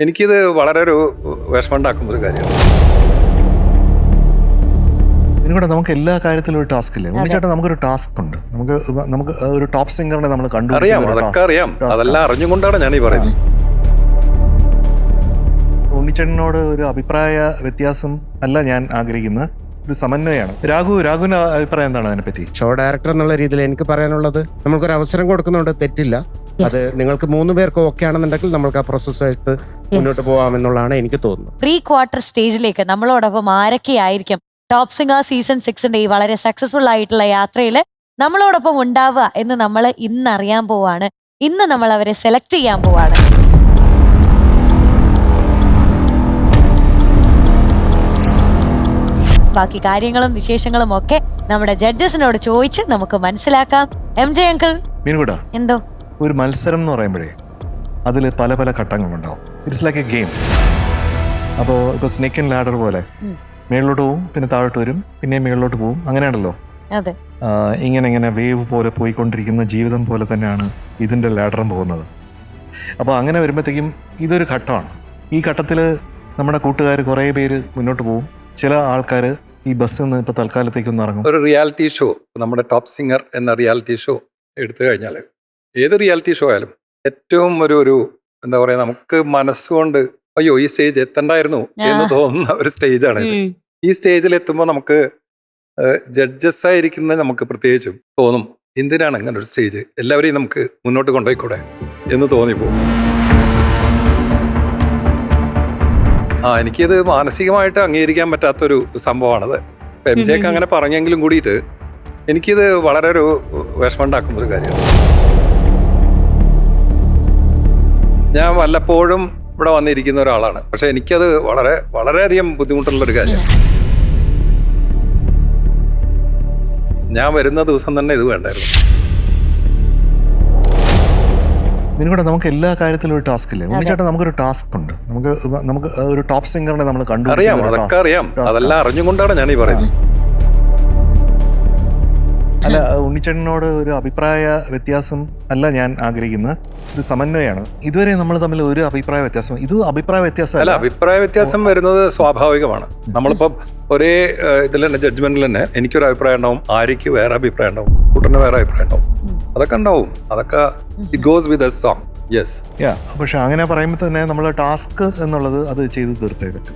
എനിക്കിത് വളരെ ഒരു വിഷമമുണ്ടാക്കുന്ന ഒരു കാര്യമാണ്. ഇതിനൂടെ നമുക്ക് എല്ലാ കാര്യത്തിലും ഒരു ടാസ്ക് ഇല്ലേ ഉണ്ണിച്ചേട്ടാ? നമുക്കൊരു ടാസ്ക് ഉണ്ട്. നമുക്ക് ഒരു ടോപ്പ് സിംഗറിനെ നമ്മൾ അറിയാം, അതൊക്കെ അറിയാം. അതെല്ലാം അറിഞ്ഞുകൊണ്ടാണ് ഞാൻ ഈ പറയുന്നത്. ഉണ്ണിച്ചേട്ടനോട് ഒരു അഭിപ്രായ വ്യത്യാസം അല്ല ഞാൻ ആഗ്രഹിക്കുന്നത്, ഒരു സമന്വയമാണ്. രാഘുവിന്റെ അഭിപ്രായം എന്താണ് അതിനെപ്പറ്റി? ഷോ ഡയറക്ടർ എന്നുള്ള രീതിയിൽ എനിക്ക് പറയാനുള്ളത്, നമുക്കൊരു അവസരം കൊടുക്കുന്നുണ്ട്, തെറ്റില്ല. അത് നിങ്ങൾക്ക് 3 പേർക്ക് ഓക്കെ ആണെന്നുണ്ടെങ്കിൽ നമ്മൾക്ക് ആ പ്രോസസ്സായിട്ട് മുന്നോട്ട് പോകാമെന്നുള്ളതാണ് എനിക്ക് തോന്നുന്നത്. പ്രീ ക്വാർട്ടർ സ്റ്റേജിലേക്ക് നമ്മളോടൊപ്പം ആരൊക്കെയായിരിക്കും ടോപ്പ് സിംഗർ സീസൺ 6ന്റെ ഈ വളരെ സക്സസ്ഫുൾ ആയിട്ടുള്ള യാത്രയിൽ നമ്മളോടൊപ്പം ഉണ്ടാവുക എന്ന് നമ്മൾ ഇന്ന് അറിയാൻ പോവാണ്. ഇന്ന് നമ്മൾ അവരെ സെലക്ട് ചെയ്യാൻ പോവാണ്. ബാക്കി കാര്യങ്ങളും വിശേഷങ്ങളും ഒക്കെ നമ്മുടെ ജഡ്ജസിനോട് ചോദിച്ച് നമുക്ക് മനസ്സിലാക്കാം. MJ അങ്കിൾ, മീനുകൂടാ, എന്തോ ഒരു മത്സരം എന്ന് പറയുമ്പോഴേ അതിൽ പല പല ഘട്ടങ്ങളുണ്ടാവും. It's like a game. അപ്പോൾ ഇപ്പോൾ സ്നേക്ക് ആൻഡ് ലാഡർ പോലെ മേളിലോട്ട് പോവും, പിന്നെ താഴോട്ട് വരും, പിന്നെ മേളിലോട്ട് പോവും, അങ്ങനെയാണല്ലോ. അതെ, ഇങ്ങനെ വേവ് പോലെ പോയിക്കൊണ്ടിരിക്കുന്ന ജീവിതം പോലെ തന്നെയാണ് ഇതിൻ്റെ ലാഡറും പോകുന്നത്. അപ്പോൾ അങ്ങനെ വരുമ്പോഴത്തേക്കും ഇതൊരു ഘട്ടമാണ്. ഈ ഘട്ടത്തിൽ നമ്മുടെ കൂട്ടുകാർ കുറേ പേര് മുന്നോട്ട് പോവും. ചില ആൾക്കാർ ഈ ബസ്സിൽ നിന്ന് ഇപ്പോൾ തൽക്കാലത്തേക്കൊന്ന് ഇറങ്ങും. ഒരു റിയാലിറ്റി ഷോ, നമ്മുടെ ടോപ്പ് സിംഗർ എന്ന റിയാലിറ്റി ഷോ എടുത്തു കഴിഞ്ഞാൽ, ഏത് റിയാലിറ്റി ഷോ ആയാലും ഏറ്റവും ഒരു എന്താ പറയുക, നമുക്ക് മനസ്സുകൊണ്ട് അയ്യോ ഈ സ്റ്റേജ് എത്തണ്ടായിരുന്നു എന്ന് തോന്നുന്ന ഒരു സ്റ്റേജാണ് ഇത്. ഈ സ്റ്റേജിൽ എത്തുമ്പോൾ നമുക്ക് ജഡ്ജസ് ആയിരിക്കുന്ന നമുക്ക് പ്രത്യേകിച്ചും തോന്നും, എന്തിനാണ് അങ്ങനെ ഒരു സ്റ്റേജ്, എല്ലാവരെയും നമുക്ക് മുന്നോട്ട് കൊണ്ടുപോയിക്കൂടെ എന്ന് തോന്നിപ്പോകും. എനിക്കിത് മാനസികമായിട്ട് അംഗീകരിക്കാൻ പറ്റാത്തൊരു സംഭവമാണത്. MJ ഒക്കെ അങ്ങനെ പറഞ്ഞെങ്കിലും കൂടിയിട്ട് എനിക്കിത് വളരെ ഒരു വിഷമമുണ്ടാക്കുന്ന ഒരു കാര്യമാണ്. ഞാൻ വല്ലപ്പോഴും ഇവിടെ വന്നിരിക്കുന്ന ഒരാളാണ്, പക്ഷെ എനിക്കത് വളരെയധികം ബുദ്ധിമുട്ടുള്ളൊരു കാര്യമാണ്. ഞാൻ വരുന്ന ദിവസം തന്നെ ഇത് വേണ്ടായിരുന്നു. ഇതിനൂടെ നമുക്ക് എല്ലാ കാര്യത്തിലും ഒരു ടാസ്ക് ഇല്ലേ ഉണ്ണിച്ചേട്ടാ? നമുക്കൊരു ടാസ്ക് ഉണ്ട്. നമുക്ക് ഒരു ടോപ്പ് സിംഗറിനെ നമ്മൾ അറിയാം, അതൊക്കെ അറിയാം. അതെല്ലാം അറിഞ്ഞുകൊണ്ടാണ് ഞാൻ ഈ പറയുന്നത്. അല്ല, ഉണ്ണിച്ചേട്ടനോട് ഒരു അഭിപ്രായ വ്യത്യാസം അല്ല ഞാൻ ആഗ്രഹിക്കുന്നത്, ഒരു സമന്വയമാണ്. ഇതുവരെ നമ്മൾ തമ്മിൽ ഒരു അഭിപ്രായ വ്യത്യാസം, ഇത് അഭിപ്രായ വ്യത്യാസം അല്ല. അഭിപ്രായ വ്യത്യാസം വരുന്നത് സ്വാഭാവികമാണ്. നമ്മളിപ്പം ഒരേ ഇതിൽ തന്നെ ജഡ്ജ്മെന്റിൽ തന്നെ എനിക്കൊരു അഭിപ്രായം ഉണ്ടാവും, ആര്യക്ക് വേറെ അഭിപ്രായം ഉണ്ടാവും, കൂട്ടന് വേറെ അഭിപ്രായം ഉണ്ടാവും. അതൊക്കെ ഉണ്ടാവും. അതൊക്കെ it goes with a song. Yes, പക്ഷെ അങ്ങനെ പറയുമ്പോൾ തന്നെ നമ്മൾ ടാസ്ക് എന്നുള്ളത് അത് ചെയ്ത് തീർത്തേ പറ്റും,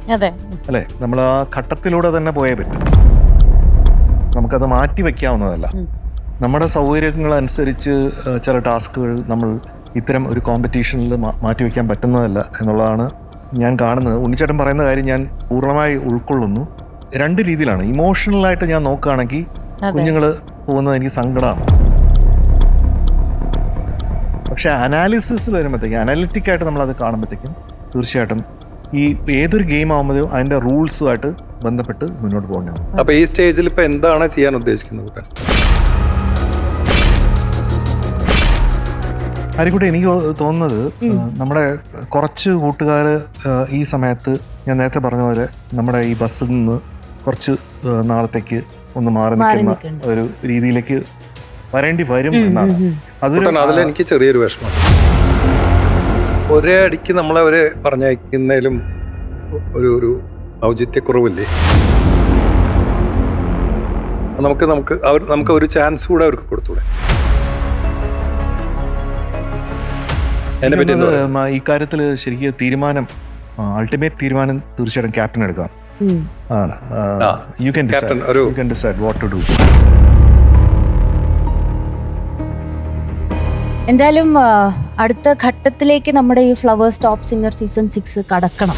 അല്ലേ? നമ്മൾ ആ ഘട്ടത്തിലൂടെ തന്നെ പോയേ പറ്റും. നമുക്കത് മാറ്റി വയ്ക്കാവുന്നതല്ല. നമ്മുടെ സൗകര്യങ്ങളനുസരിച്ച് ചില ടാസ്കുകൾ നമ്മൾ ഇത്തരം ഒരു കോമ്പറ്റീഷനിൽ മാറ്റിവെക്കാൻ പറ്റുന്നതല്ല എന്നുള്ളതാണ് ഞാൻ കാണുന്നത്. ഉണ്ണിച്ചേട്ടൻ പറയുന്ന കാര്യം ഞാൻ പൂർണ്ണമായി ഉൾക്കൊള്ളുന്നു. 2 രീതിയിലാണ്. ഇമോഷണലായിട്ട് ഞാൻ നോക്കുകയാണെങ്കിൽ കുഞ്ഞുങ്ങൾ പോകുന്നത് എനിക്ക് സങ്കടമാണ്. പക്ഷെ അനാലിസിസ് വരുമ്പോഴത്തേക്കും, അനാലിറ്റിക് ആയിട്ട് നമ്മളത് കാണുമ്പോഴത്തേക്കും തീർച്ചയായിട്ടും ഈ ഏതൊരു ഗെയിം ആകുമ്പോഴും അതിൻ്റെ റൂൾസുമായിട്ട് ബന്ധപ്പെട്ട് മുന്നോട്ട് പോകണം. അപ്പൊ ഈ സ്റ്റേജിൽ ഇപ്പൊ എന്താണ് ചെയ്യാൻ ഉദ്ദേശിക്കുന്നത് കൂട്ടൻ? ആയിക്കോട്ടെ, എനിക്ക് തോന്നുന്നത് നമ്മുടെ കുറച്ച് കൂട്ടുകാർ ഈ സമയത്ത് ഞാൻ നേരത്തെ പറഞ്ഞ പോലെ നമ്മുടെ ഈ ബസ്സിൽ നിന്ന് കുറച്ച് നാളത്തേക്ക് ഒന്ന് മാറി നിൽക്കുന്ന ഒരു രീതിയിലേക്ക് വരേണ്ടി വരും എന്നാണ്. അതിലെനിക്ക് ചെറിയൊരു വിഷമം. ഒരേ അടിക്ക് നമ്മളവരെ പറഞ്ഞയക്കുന്നതിലും ഒരു ഔചിത്യക്കുറവില്ലേ? നമുക്ക് ഒരു ചാൻസ് കൂടെ അവർക്ക് കൊടുത്തൂടെ? ഈ കാര്യത്തിൽ ശരിക്കും തീരുമാനം, അൾട്ടിമേറ്റ് തീരുമാനം തീർച്ചയായിട്ടും ക്യാപ്റ്റൻ എടുക്കാം. You can decide what to do. എന്തായാലും അടുത്ത ഘട്ടത്തിലേക്ക് നമ്മുടെ ഈ ഫ്ലവേഴ്സ് ടോപ്പ് സിംഗർ സീസൺ 6 കടക്കണം.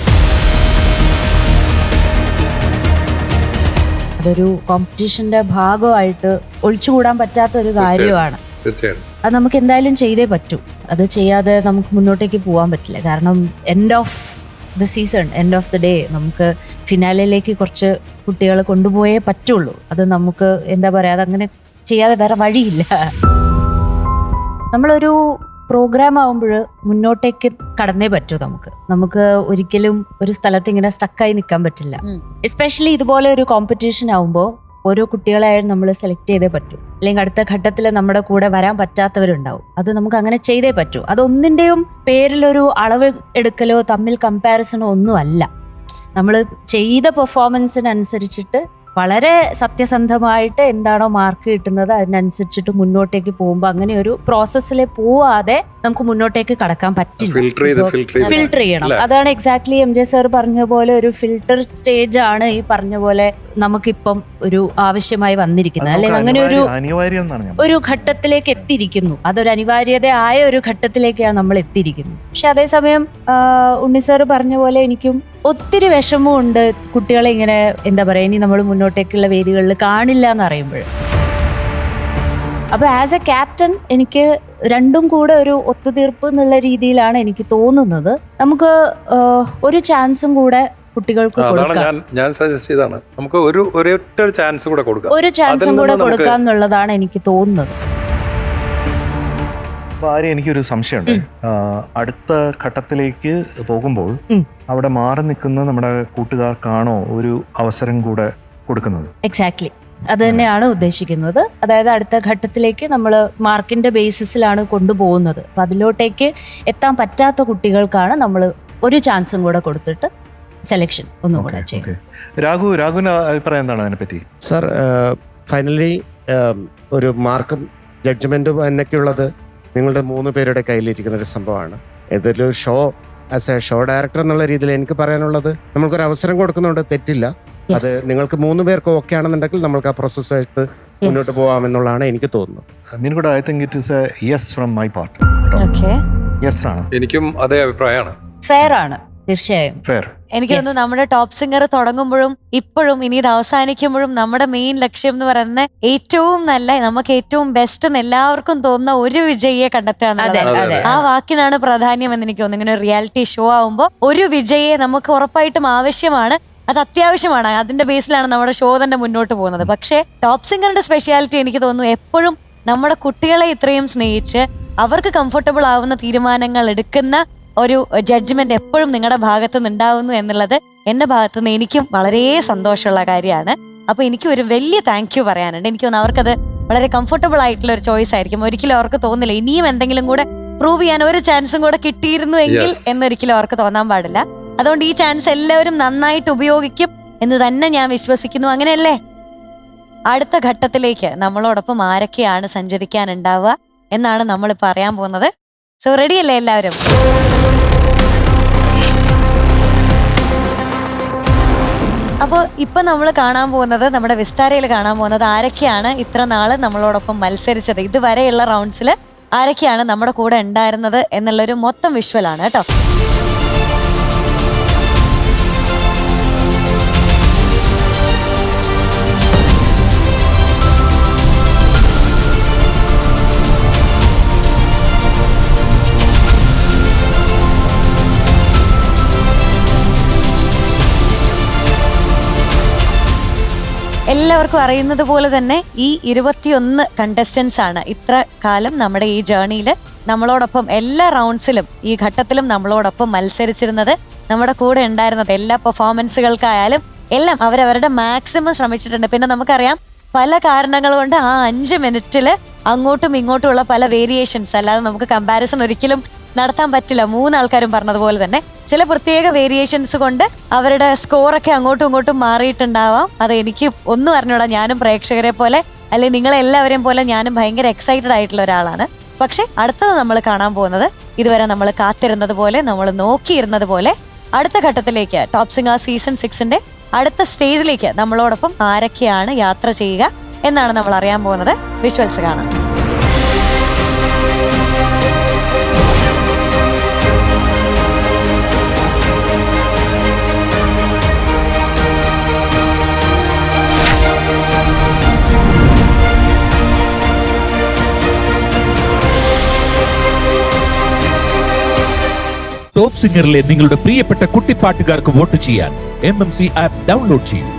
അതൊരു കോമ്പറ്റീഷന്റെ ഭാഗമായിട്ട് ഒഴിച്ചുകൂടാൻ പറ്റാത്ത ഒരു കാര്യമാണ്. അത് നമുക്ക് എന്തായാലും ചെയ്തേ പറ്റൂ. അത് ചെയ്യാതെ നമുക്ക് മുന്നോട്ടേക്ക് പോകാൻ പറ്റില്ല. കാരണം end of the season, end of the day നമുക്ക് ഫിനാലിലേക്ക് കുറച്ച് കുട്ടികളെ കൊണ്ടുപോയേ പറ്റുള്ളൂ. അത് നമുക്ക് എന്താ പറയുക, അതങ്ങനെ ചെയ്യാതെ വേറെ വഴിയില്ല. നമ്മളൊരു പ്രോഗ്രാം ആവുമ്പോൾ മുന്നോട്ടേക്ക് കടന്നേ പറ്റൂ. നമുക്ക് ഒരിക്കലും ഒരു സ്ഥലത്ത് ഇങ്ങനെ സ്റ്റക്കായി നിൽക്കാൻ പറ്റില്ല. എസ്പെഷ്യലി ഇതുപോലെ ഒരു കോമ്പറ്റീഷൻ ആവുമ്പോൾ ഓരോ കുട്ടികളെയായും നമ്മൾ സെലക്ട് ചെയ്തേ പറ്റൂ. അല്ലെങ്കിൽ അടുത്ത ഘട്ടത്തിൽ നമ്മുടെ കൂടെ വരാൻ പറ്റാത്തവരുണ്ടാവും. അത് നമുക്ക് അങ്ങനെ ചെയ്തേ പറ്റൂ. അതൊന്നിൻ്റെയും പേരിലൊരു അളവ് എടുക്കലോ തമ്മിൽ കമ്പാരിസണോ ഒന്നും അല്ല. നമ്മൾ ചെയ്ത പെർഫോമൻസിനനുസരിച്ചിട്ട് വളരെ സത്യസന്ധമായിട്ട് എന്താണോ മാർക്ക് കിട്ടുന്നത് അതിനനുസരിച്ചിട്ട് മുന്നോട്ടേക്ക് പോകുമ്പോൾ അങ്ങനെ ഒരു പ്രോസസ്സിൽ പോവാതെ നമുക്ക് മുന്നോട്ടേക്ക് കടക്കാൻ പറ്റില്ല. ഫിൽട്ടർ ചെയ്യണം. അതാണ് എക്സാക്ട്ലി MJ സർ പറഞ്ഞ പോലെ ഒരു ഫിൽട്ടർ സ്റ്റേജ് ആണ് ഈ പറഞ്ഞ പോലെ നമുക്കിപ്പം ഒരു ആവശ്യമായി വന്നിരിക്കുന്നത്. അല്ലെങ്കിൽ അങ്ങനെ ഒരു ഘട്ടത്തിലേക്ക് എത്തിയിരിക്കുന്നു. അതൊരു അനിവാര്യതയായ ഒരു ഘട്ടത്തിലേക്കാണ് നമ്മൾ എത്തിയിരിക്കുന്നത്. പക്ഷെ അതേസമയം ഉണ്ണി സാർ പറഞ്ഞ പോലെ എനിക്കും ഒത്തിരി വിഷമമുണ്ട് കുട്ടികളെ ഇങ്ങനെ എന്താ പറയുക ഇനി നമ്മൾ മുന്നോട്ടേക്കുള്ള വേദികളിൽ കാണില്ല എന്ന് അറിയുമ്പോൾ. അപ്പൊ ആസ് എ ക്യാപ്റ്റൻ എനിക്ക് രണ്ടും കൂടെ ഒരു ഒത്തുതീർപ്പ് എന്നുള്ള രീതിയിലാണ് എനിക്ക് തോന്നുന്നത്. നമുക്ക് ഒരു ചാൻസും കൂടെ കുട്ടികൾക്ക് ഞാൻ സജസ്റ്റ് ചെയ്താണ് നമുക്ക് ഒരൊറ്റ ചാൻസ് കൂടെ കൊടുക്കാം. ഒരു ചാൻസും കൂടെ കൊടുക്കാം എന്നുള്ളതാണ് എനിക്ക് തോന്നുന്നത്. ആര്യ, എനിക്കൊരു സംശയമുണ്ട്. അടുത്ത ഘട്ടത്തിലേക്ക് പോകുമ്പോൾ അവിടെ മാറി നിൽക്കുന്ന നമ്മുടെ കൂട്ടുകാർക്കാണോ ഒരു അവസരം കൂടെ കൊടുക്കുന്നത്? എക്സാക്ട്ലി അത് തന്നെയാണ് ഉദ്ദേശിക്കുന്നത്. അതായത് അടുത്ത ഘട്ടത്തിലേക്ക് നമ്മൾ മാർക്കിന്റെ ബേസിസിലാണ് കൊണ്ടുപോകുന്നത്. അപ്പൊ അതിലോട്ടേക്ക് എത്താൻ പറ്റാത്ത കുട്ടികൾക്കാണ് നമ്മൾ ഒരു ചാൻസും കൂടെ കൊടുത്തിട്ട് സെലക്ഷൻ ഒന്നും കൂടെ ചെയ്യും. രാഘുവിന്റെ അഭിപ്രായം എന്താണ് അതിനെപ്പറ്റി? സർ, ഫൈനലി ഒരു മാർക്കും ജഡ്ജ്മെന്റും എന്നൊക്കെയുള്ളത് നിങ്ങളുടെ 3 പേരുടെ കയ്യിലിരിക്കുന്ന ഒരു സംഭവമാണ്. ഇതൊരു show, as A show director എന്നുള്ള രീതിയിൽ എനിക്ക് പറയാനുള്ളത്, നമ്മൾക്കൊരു അവസരം കൊടുക്കുന്നുണ്ട്, തെറ്റില്ല. അത് നിങ്ങൾക്ക് 3 പേർക്ക് ഓക്കെ ആണെന്നുണ്ടെങ്കിൽ നമുക്ക് ആ പ്രോസസ്സായിട്ട് മുന്നോട്ട് പോകാമെന്നുള്ളതാണ് എനിക്ക് തോന്നുന്നത്. I think it is A yes from my part. Yes ആണ്. എനിക്കും അതേ അഭിപ്രായമാണ്. ഫെയർ ആണ്, തീർച്ചയായും ഫെയർ. എനിക്ക് തോന്നുന്നു നമ്മുടെ ടോപ്പ് സിംഗർ തുടങ്ങുമ്പോഴും ഇപ്പോഴും ഇനി ഇത് അവസാനിക്കുമ്പോഴും നമ്മുടെ മെയിൻ ലക്ഷ്യം എന്ന് പറയുന്നത് ഏറ്റവും നല്ല, നമുക്ക് ഏറ്റവും ബെസ്റ്റ് എന്ന് എല്ലാവർക്കും തോന്നുന്ന ഒരു വിജയിയെ കണ്ടെത്തുക എന്നുള്ളതാണ്. ആ വാക്കിനാണ് പ്രാധാന്യം എന്ന് എനിക്ക് തോന്നുന്നു. ഇങ്ങനെ ഒരു റിയാലിറ്റി ഷോ ആവുമ്പോൾ ഒരു വിജയിയെ നമുക്ക് ഉറപ്പായിട്ടും ആവശ്യമാണ്, അത് അത്യാവശ്യമാണ്. അതിന്റെ ബേസിലാണ് നമ്മുടെ ഷോ തന്നെ മുന്നോട്ട് പോകുന്നത്. പക്ഷേ ടോപ്പ് സിംഗറിന്റെ സ്പെഷ്യാലിറ്റി എനിക്ക് തോന്നുന്നു എപ്പോഴും നമ്മുടെ കുട്ടികളെ ഇത്രയും സ്നേഹിച്ച് അവർക്ക് കംഫർട്ടബിൾ ആവുന്ന തീരുമാനങ്ങൾ എടുക്കുന്ന ഒരു ജഡ്ജ്മെന്റ് എപ്പോഴും നിങ്ങളുടെ ഭാഗത്ത് നിന്ന് ഉണ്ടാവുന്നു എന്നുള്ളത് എന്റെ ഭാഗത്തു നിന്ന് എനിക്കും വളരെ സന്തോഷമുള്ള കാര്യമാണ്. അപ്പൊ എനിക്ക് ഒരു വലിയ താങ്ക് യു പറയാനുണ്ട്. എനിക്ക് തോന്നുന്നു അവർക്കത് വളരെ കംഫർട്ടബിൾ ആയിട്ടുള്ള ഒരു ചോയ്സ് ആയിരിക്കും. ഒരിക്കലും അവർക്ക് തോന്നില്ല ഇനിയും എന്തെങ്കിലും കൂടെ പ്രൂവ് ചെയ്യാൻ ഒരു ചാൻസും കൂടെ കിട്ടിയിരുന്നു എങ്കിൽ എന്നൊരിക്കലും അവർക്ക് തോന്നാൻ പാടില്ല. അതുകൊണ്ട് ഈ ചാൻസ് എല്ലാവരും നന്നായിട്ട് ഉപയോഗിക്കും എന്ന് തന്നെ ഞാൻ വിശ്വസിക്കുന്നു. അങ്ങനെയല്ലേ? അടുത്ത ഘട്ടത്തിലേക്ക് നമ്മളോടൊപ്പം ആരൊക്കെയാണ് സഞ്ചരിക്കാനുണ്ടാവുക എന്നാണ് നമ്മൾ പറയാൻ പോകുന്നത്. സോ റെഡിയല്ലേ എല്ലാവരും? അപ്പോൾ ഇപ്പൊ നമ്മൾ കാണാൻ പോകുന്നത്, നമ്മുടെ വിസ്താരയിൽ കാണാൻ പോകുന്നത് ആരൊക്കെയാണ് ഇത്ര നാള് നമ്മളോടൊപ്പം മത്സരിച്ചത്, ഇതുവരെയുള്ള റൗണ്ട്സിൽ ആരൊക്കെയാണ് നമ്മുടെ കൂടെ ഉണ്ടായിരുന്നത് എന്നുള്ളൊരു മൊത്തം വിഷ്വലാണ് കേട്ടോ. എല്ലാവർക്കും അറിയുന്നത് പോലെ തന്നെ ഈ 21 കണ്ടസ്റ്റൻസ് ആണ് ഇത്ര കാലം നമ്മുടെ ഈ ജേർണിയിൽ നമ്മളോടൊപ്പം എല്ലാ റൗണ്ട്സിലും ഈ ഘട്ടത്തിലും നമ്മളോടൊപ്പം മത്സരിച്ചിരുന്നത്, നമ്മുടെ കൂടെ ഉണ്ടായിരുന്നത്. എല്ലാ പെർഫോമൻസുകൾക്കായാലും എല്ലാം അവരവരുടെ മാക്സിമം ശ്രമിച്ചിട്ടുണ്ട്. പിന്നെ നമുക്കറിയാം പല കാരണങ്ങൾ കൊണ്ട് ആ 5 മിനിറ്റിൽ അങ്ങോട്ടും ഇങ്ങോട്ടുമുള്ള പല വേരിയേഷൻസ്, അല്ലാതെ നമുക്ക് കമ്പാരിസൺ ഒരിക്കലും നടത്താൻ പറ്റില്ല. 3 ആൾക്കാരും പറഞ്ഞതുപോലെ തന്നെ ചില പ്രത്യേക വേരിയേഷൻസ് കൊണ്ട് അവരുടെ സ്കോറൊക്കെ അങ്ങോട്ടും ഇങ്ങോട്ടും മാറിയിട്ടുണ്ടാവാം. അത് എനിക്ക് ഒന്നും അറിഞ്ഞൂടാ. ഞാനും പ്രേക്ഷകരെ പോലെ അല്ലെങ്കിൽ നിങ്ങളെല്ലാവരെയും പോലെ ഞാനും ഭയങ്കര എക്സൈറ്റഡ് ആയിട്ടുള്ള ഒരാളാണ്. പക്ഷെ അടുത്തത് നമ്മൾ കാണാൻ പോകുന്നത്, ഇതുവരെ നമ്മൾ കാത്തിരുന്നത് പോലെ, നമ്മൾ നോക്കിയിരുന്നത് പോലെ അടുത്ത ഘട്ടത്തിലേക്ക്, ടോപ്പ് സിംഗർ സീസൺ 6ന്റെ അടുത്ത സ്റ്റേജിലേക്ക് നമ്മളോടൊപ്പം ആരൊക്കെയാണ് യാത്ര ചെയ്യുക എന്നാണ് നമ്മൾ അറിയാൻ പോകുന്നത്. വിഷ്വൽസ് കാണാം. ടോപ്പ് സിംഗറിലെ നിങ്ങളുടെ പ്രിയപ്പെട്ട കുട്ടിപ്പാട്ടുകാർക്ക് വോട്ട് ചെയ്യാൻ MMC ആപ്പ് ഡൗൺലോഡ് ചെയ്യൂ.